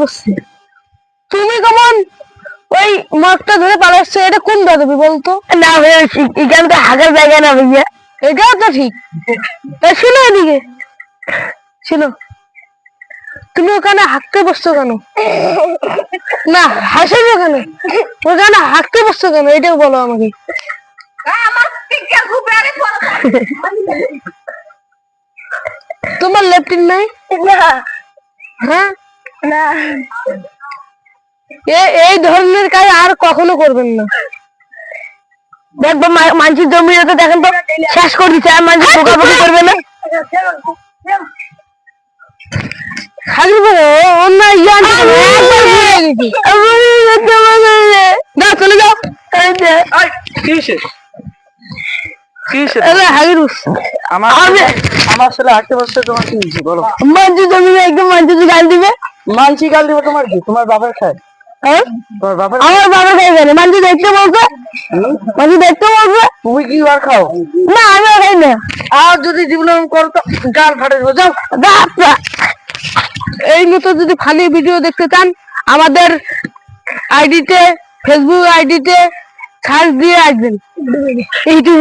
বসছি। তুমি কেমন ওই মগটা ধরে পালাচ্ছো, এটা কোন বেদবি বলতো? না ভাইয়া, এখানে তো হাগার জায়গা না ভাইয়া। এটাও তো ঠিক। শোনো এদিকে, শোনো, তুমি ওখানে হাঁকতে বসছো কেন? না হাসিছো কেন? ওখানে হাঁকতে বসছো কেন, এটাও বলো আমাকে। তোমার লেফটিন নাই? হ্যাঁ, না, এই ধরনের কাজ আর কখনো করবেন না। দেখবো মানুষের জমি দেখেন তো শেষ করে দিচ্ছে, আর মানুষ বোকাবোকি করবে না। চলে যাও। আমার ছেলে হাঁটতে বসছে, তোমার কি হয়েছে বলো? মানুষ জমি একদম মানুষ গাল দিবে। মানসি গাল দিবে তোমার কি? তোমার বাবার খায়? আমার বাবা খাই গেলে মানুষ দেখতে বলছে, মানুষ দেখতে বলছে। তুমি কি আর খাও? না আমিও খাই না। আর যদি জীবন করো তো গাল ফাটে যাও। এই মতো যদি ফানি ভিডিও দেখতে চান আমাদের আইডিতে, ফেসবুক আইডিতে সার্চ দিয়ে আসবেন। এইটুকু।